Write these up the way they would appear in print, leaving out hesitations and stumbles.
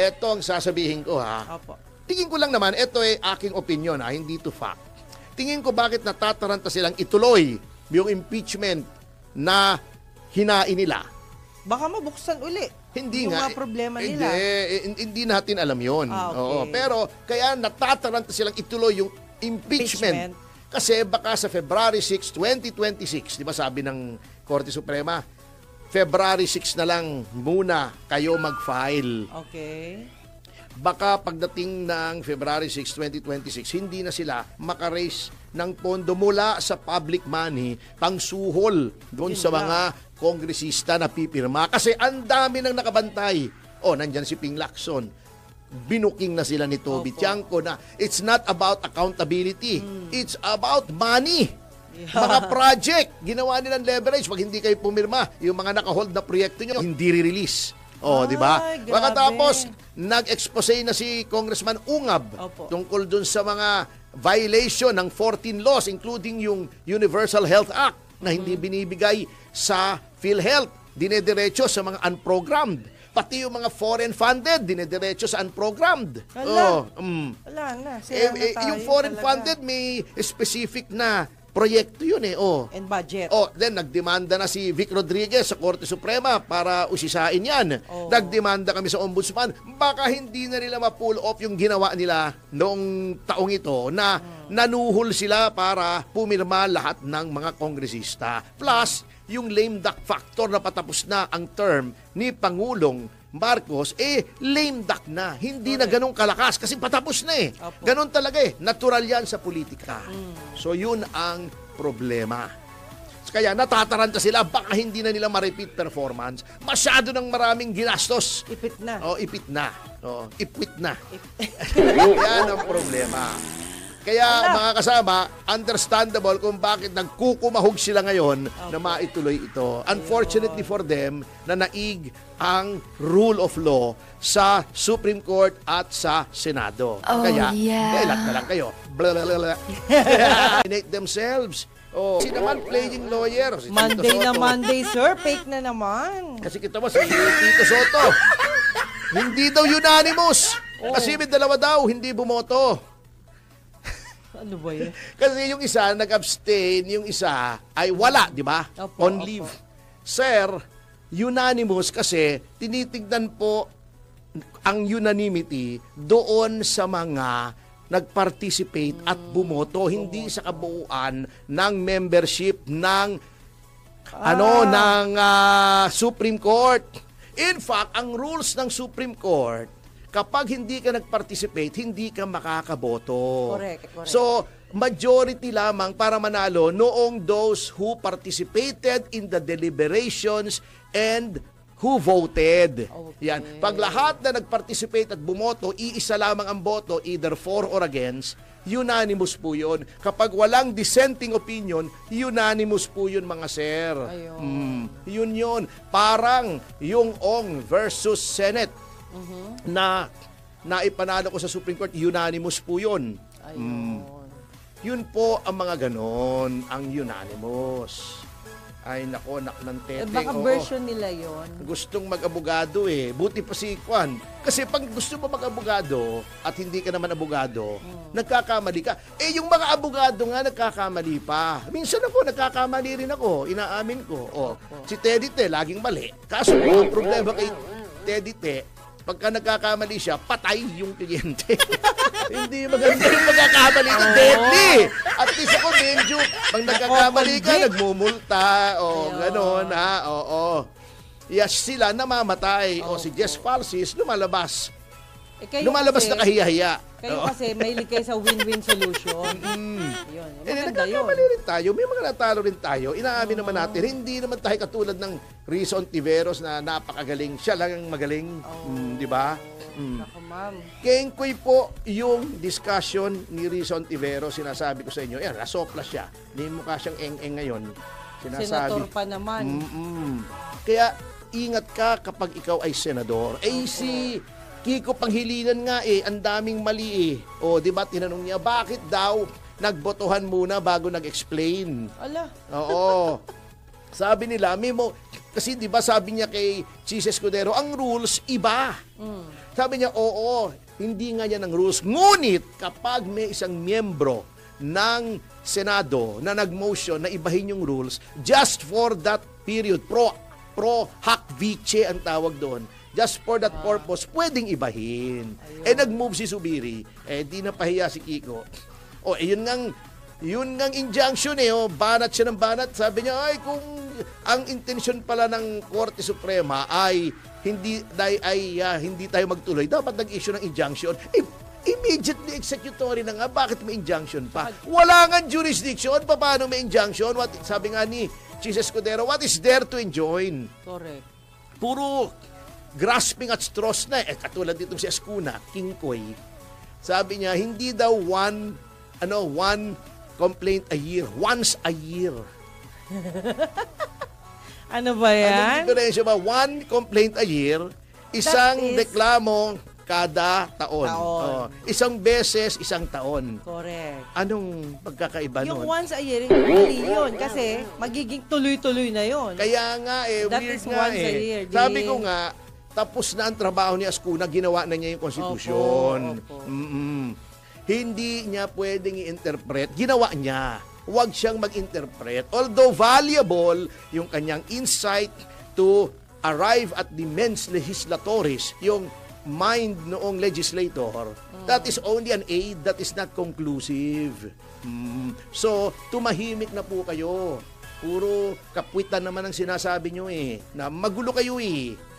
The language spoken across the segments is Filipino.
eto ang sasabihin ko ha. Opo. Tingin ko lang naman, eto ay aking opinion ha, hindi to fact. Tingin ko bakit natataranta silang ituloy yung impeachment na hinain nila. Baka mabuksan uli. Hindi yung nga. Mga problema nila. Hindi natin alam yun. Okay. Oo, pero kaya natataranta silang ituloy yung impeachment. Kasi baka sa February 6, 2026, di ba sabi ng Korte Suprema, February 6 na lang muna kayo mag-file. Okay. Baka pagdating ng February 6, 2026, hindi na sila makaraise ng pondo mula sa public money pangsuhol doon sa mga kongresista na pipirma. Kasi ang dami nang nakabantay. Nandyan si Ping Lacson. Binuking na sila ni Toby Tiangco na it's not about accountability. It's about money. Yeah. Mga project, ginawa nilang leverage. Pag hindi kayo pumirma, yung mga nakahold na proyekto nyo, hindi re-release. Di ba? Pagkatapos, nag-expose na si Congressman Ungab tungkol dun sa mga violation ng 14 laws, including yung Universal Health Act na hindi binibigay sa PhilHealth, dinediretso sa mga unprogrammed. Pati yung mga foreign funded, dinediretso sa unprogrammed. Wala na. Yung foreign funded, may specific na proyekto yun And budget. Then nagdemanda na si Vic Rodriguez sa Korte Suprema para usisain yan. Nagdemanda kami sa Ombudsman. Baka hindi na nila ma-pull off yung ginawa nila noong taong ito na nanuhol sila para pumirma lahat ng mga kongresista. Plus, yung lame duck factor na patapos na ang term ni Pangulong Marcos, lame duck na. Hindi na ganun kalakas kasi patapos na Ganun talaga Natural yan sa politika. So yun ang problema. Kaya natataranta sila, baka hindi na nila ma-repeat performance. Masyado ng maraming ginastos. Ipit na. Ipit na. Ipit na. Yan ang problema. Kaya mga kasama, understandable kung bakit nagkukumahog sila ngayon na maituloy ito. Unfortunately for them, na naig ang rule of law sa Supreme Court at sa Senado. Kaya, kailan na lang kayo. Eliminate themselves. Sino naman playing lawyer? Si Monday na Monday, sir. Fake na naman. Kasi kita mo, si Tito Soto, hindi daw unanimous. Kasi may dalawa daw, hindi bumoto. Ano ba yun? Kasi yung isa nag-abstain, yung isa ay wala, di ba? On leave. Sir, unanimous kasi tinitignan po ang unanimity doon sa mga nag-participate at bumoto, hindi sa kabuuan ng membership ng Supreme Court. In fact, ang rules ng Supreme Court, kapag hindi ka nag-participate, hindi ka makakaboto. Correct. So, majority lamang para manalo noong those who participated in the deliberations and who voted. Yan. Pag lahat na nag-participate at bumoto, iisa lamang ang boto, either for or against, unanimous po yun. Kapag walang dissenting opinion, unanimous po yun, mga sir. Yun. Parang yung Ong versus Senate na naipanalo ko sa Supreme Court, unanimous po yun. Yun po ang mga ganon, ang unanimous. Ay, nako, ng tete. Baka version nila yon. Gustong mag-abogado Buti pa si Kwan. Kasi pag gusto mo mag-abogado at hindi ka naman abogado, nagkakamali ka. Yung mga abogado nga nagkakamali pa. Minsan ako, nagkakamali rin ako. Inaamin ko. Si Teddy Te, laging mali. Kaso, ang problema kay Teddy Te, pagka nagkakamali siya, patay yung kliyente. Hindi maganda yung magkakamali ng deadly. At least ako, medyo, pag nagkakamali ka, nagmumulta, ganon, Yes, sila namamatay. Si Jess Falsis, lumalabas. Lumalabas na kahiya-hiya. Kayo kasi may likay sa win-win solution. Yun. Nagkakamali rin tayo. May mga natalo rin tayo. Inaamin naman natin. Hindi naman tayo katulad ng Rizon Tiveros na napakagaling. Siya lang ang magaling. Di ba? Ako, ma'am. Kengkoy po yung discussion ni Rizon Tiveros. Sinasabi ko sa inyo. Yan, nasopla siya. May mukha siyang eng-eng ngayon. Senator pa naman. Kaya ingat ka kapag ikaw ay senador. Si Kiko Panghilinan nga ang daming mali di ba, tinanong niya, bakit daw nagbotohan muna bago nag-explain? Ala. Sabi nila, kasi di ba sabi niya kay Chis Escudero, ang rules iba. Sabi niya, oo, hindi nga yan ang rules. Ngunit, kapag may isang miyembro ng Senado na nag-motion na ibahin yung rules, just for that period, pro hac vice ang tawag doon, just for that purpose, pwedeng ibahin. Nag-move si Zubiri, di napahiya si Kiko. Yun ngang injunction banat siya ng banat. Sabi niya, kung ang intensyon pala ng Korte Suprema ay hindi tayo magtuloy, dapat nag-issue ng injunction. Immediately executory na nga, bakit may injunction pa? Wala nga jurisdiction, paano may injunction? Sabi nga ni Chis Escudero, what is there to enjoin? Correct. Puro grasping at straws na. Katulad ditong si Ascuna, King Koy. Sabi niya, hindi daw one complaint a year. Once a year. Ano ba yan? Anong diferensya ba? One complaint a year, isang reklamo kada taon. Isang beses, isang taon. Correct. Anong pagkakaiba nun? Yung once a year, hindi yun. Kasi magiging tuloy-tuloy na yun. Kaya nga That weird is nga once a year. Sabi ko nga, tapos na ang trabaho ni Ascuna, ginawa na niya yung konstitusyon. Opo. Hindi niya pwedeng i-interpret. Ginawa niya. Huwag siyang mag-interpret. Although valuable yung kanyang insight to arrive at the mens legislatoris, yung mind noong legislator, that is only an aid, that is not conclusive. So, tumahimik na po kayo. Puro kapwitan naman ang sinasabi nyo na magulo kayo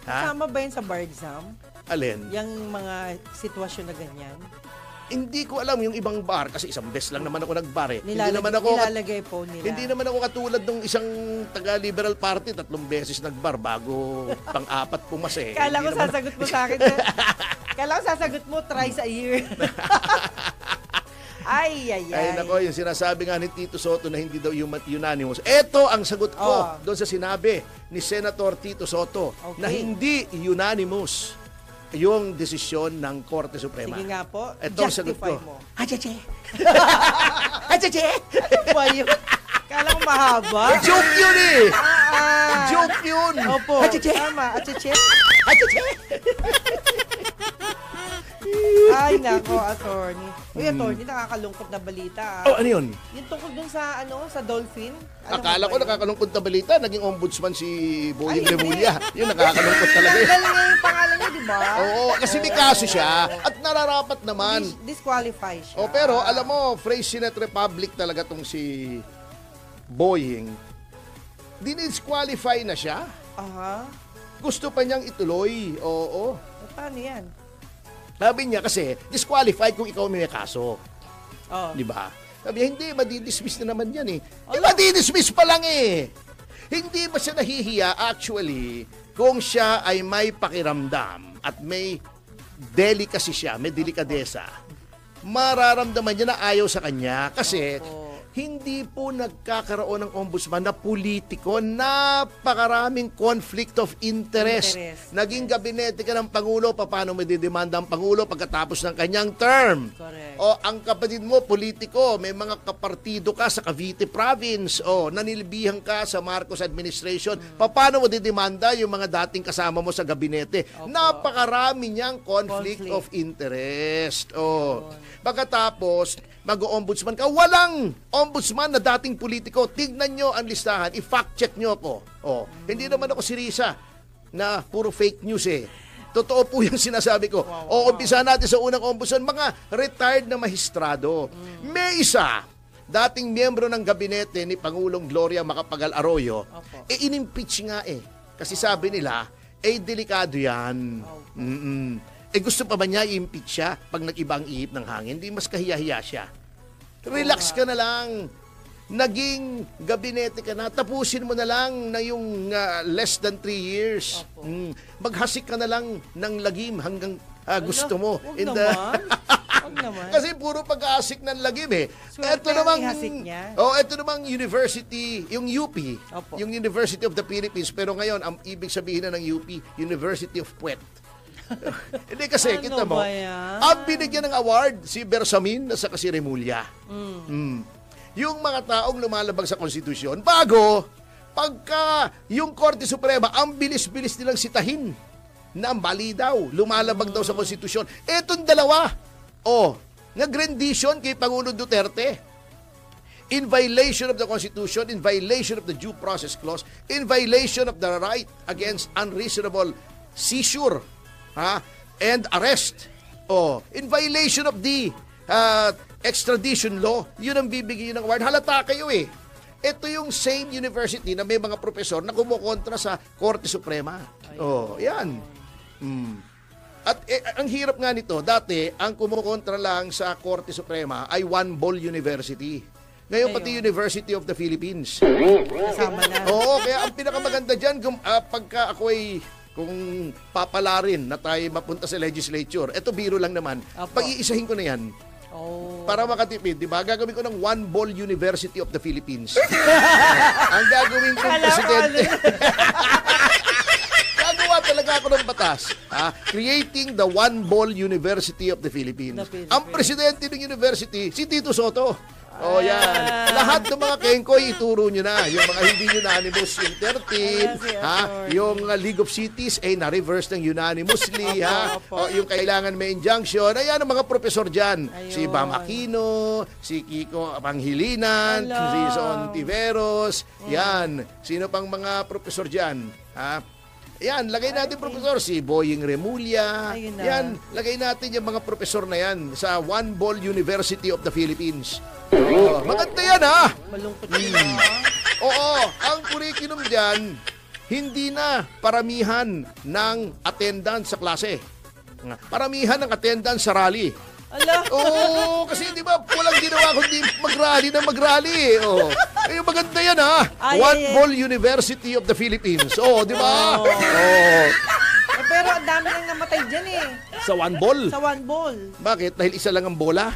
Ha? Kasama ba yun sa bar exam? Alin? Yung mga sitwasyon na ganyan? Hindi ko alam yung ibang bar kasi isang beses lang naman ako nagbar Nilalagay po nila. Hindi naman ako katulad ng isang taga-Liberal Party, 3 beses nagbar bago pang-4 pumas Kala ko sasagot mo sa akin. Kala ko sasagot mo thrice a year. Ay, nako, yung sinasabi nga ni Tito Soto na hindi daw unanimous. Ito ang sagot ko doon sa sinabi ni Senator Tito Soto na hindi unanimous yung desisyon ng Korte Suprema. Sige nga po, ito sagot ko. mo. Achache! Ano ba yun? Kala ko mahaba. Joke yun Joke yun! Opo, Achache! tama. Achache! Achache! Ay, nako, attorney. Uy, attorney, nakakalungkot na balita. Ano yun? Yung tungkol dun sa, sa dolphin. Akala ko nakakalungkot na balita. Naging ombudsman si Boying Remulla. Yun, nakakalungkot talaga. Tanggal nga yung pangalan niya, di ba? Oo, kasi may kaso siya. At nararapat naman. Disqualify siya. Pero alam mo, phrase Senate Republic talaga tong si Boying. Dinisqualify na siya. Aha. Gusto pa niyang ituloy. Oo. Paano yan? Sabi niya kasi, disqualified kung ikaw may kaso. Di ba? Sabi niya, hindi, madidismiss na naman yan madidismiss pa lang Hindi ba siya nahihiya actually kung siya ay may pakiramdam at may delicacy siya, may delikadesa. Mararamdaman niya na ayaw sa kanya kasi hindi po nagkakaroon ng ombudsman na politiko. Napakaraming conflict of interest. Naging gabinete ka ng Pangulo, paano may didemanda ang Pangulo pagkatapos ng kanyang term? Correct. O ang kapatid mo, politiko, may mga kapartido ka sa Cavite Province, o nanilbihan ka sa Marcos administration, paano mo didemanda yung mga dating kasama mo sa gabinete? Napakarami niyang conflict of interest. Pagkatapos, mag-ombudsman ka, walang ombudsman na dating politiko. Tignan nyo ang listahan, i-fact check nyo ako. Hindi naman ako si Risa na puro fake news Totoo po yung sinasabi ko. Umpisa natin sa unang ombudsman, mga retired na mahistrado. May isa, dating miyembro ng gabinete ni Pangulong Gloria Macapagal Arroyo, inimpeach nga Kasi sabi nila, delikado yan. Gusto pa ba niya i-impeach siya pag nag-iba ang ihip ng hangin? Hindi mas kahiya-hiya siya. Relax ka na lang. Naging gabinete ka na. Tapusin mo na lang na yung less than 3 years. Maghasik ka na lang ng lagim hanggang gusto mo. Wag naman. Kasi puro pag-aasik ng lagim Ito namang university, yung UP, yung University of the Philippines, pero ngayon, ang ibig sabihin na ng UP, University of Puet. Hindi kasi, kita mo, ang binigyan ng award si Bersamin at si Remulla. Yung mga taong lumalabag sa konstitusyon, bago, pagka yung Korte Suprema, ang bilis-bilis nilang sitahin na mali daw, lumalabag daw sa konstitusyon. Etong dalawa, nag-rendition kay Pangulong Duterte. In violation of the Constitution, in violation of the Due Process Clause, in violation of the right against unreasonable seizure and arrest, in violation of the extradition law, yun ang bibigyan ng award. Halata kayo eh. Ito yung same university na may mga profesor na kumukontra sa Korte Suprema. Yan. At ang hirap nga nito, dati, ang kumukontra lang sa Korte Suprema ay One Ball University. Ngayon, pati University of the Philippines. Kasama na. Oo, kaya ang pinakamaganda dyan, pagka ako ay kung papalarin na tayo mapunta sa legislature, eto biro lang naman, pag-iisahin ko na yan. Para makatipid, di ba? Gagawin ko ng One Ball University of the Philippines. Ang gagawin kong presidente. Gagawa talaga ako ng batas. Creating the One Ball University of the Philippines. Ang presidente ng university, si Tito Soto. Yan. Lahat ng mga kengkoy, ituro nyo na. Yung mga hindi unanimous, yung 13, yung League of Cities, na-reverse ng unanimously, yung kailangan may injunction. Ayan ang mga profesor dyan. Si Bam Aquino, si Kiko Panghilinan, si Son Tiveros, yan. Sino pang mga profesor dyan? Yan, lagay natin profesor, si Boying Remulla. Yan, lagay natin yung mga profesor na yan sa One Ball University of the Philippines. Maganda yan, Malungkot yun, ang curriculum dyan, hindi na paramihan ng attendance sa klase. Paramihan ng attendance sa rally. Kasi di ba, walang ginawa kundi mag-rally. Maganda yan, One Ball University of the Philippines. Di ba? Pero ang dami nang namatay dyan eh. Sa One Ball? Sa One Ball. Bakit? Dahil isa lang ang bola?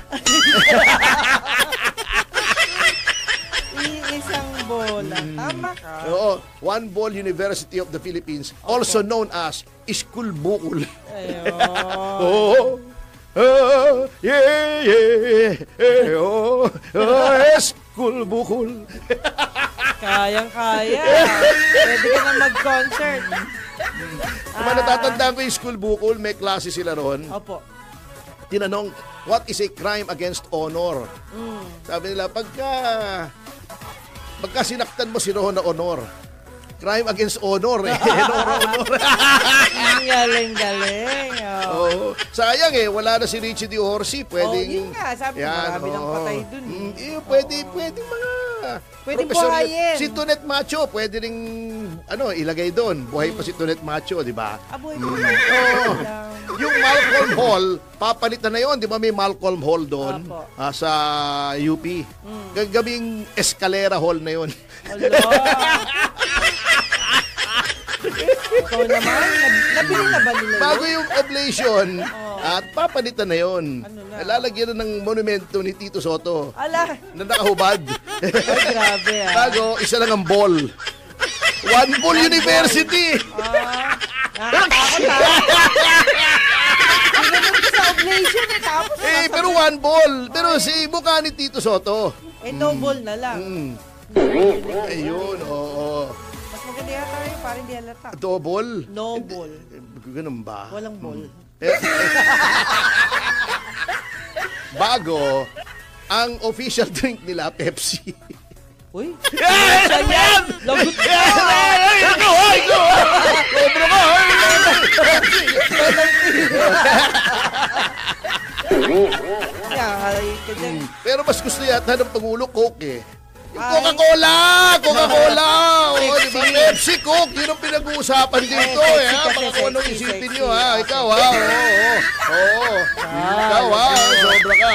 Isang bola. Tama ka. One Ball University of the Philippines, also known as School Bukol. School Bukol. Kayang-kaya. Pwede ka na mag-concert. Kung natatandaan ko yung School Bukol, may klase sila ron. Tinanong, what is a crime against honor? Sabi nila, pagka sinaktan mo si Ron na honor, crime against honor. Honor. Galing. Sayang wala na si Richie D. Orsi. Pwedeng, yun nga, sabi ko, marami nang patay dun. Pwedeng mga pwedeng profesor. buhayin. Si Tonet Macho, pwede ring ilagay doon. Buhay pa si Tonet Macho, di ba? Buhay Yung Malcolm Hall, papalitan na yon, di ba? May Malcolm Hall doon sa UP. Gagawing Escalera Hall na yon. Ikaw naman, nabili na ba nila yun? Bago yung oblation, at papalitan na yon. Lalagyan na ng monumento ni Tito Soto. Na nakahubad. Ay, grabe Bago, isa lang ang ball. One Ball University! Nakakatakot Sinunod sa oblation tapos pero one ball. Pero si mukha ni Tito Soto. no ball na lang. Ayun, Mas maganda yata rin, parang hindi halata. Double? No ball. Ganun ba? Walang ball. Bago, ang official drink nila, Pepsi. Uy! Yan! Lagot ka! Ito! Sobra ka! Pero mas gusto yata ng Pangulo Coke Yung Coca-Cola! Coca-Cola! Di ba? Pepsi, Coke, yun ang pinag-uusapan dito Baka kung anong isipin nyo Ikaw Ikaw sobra ka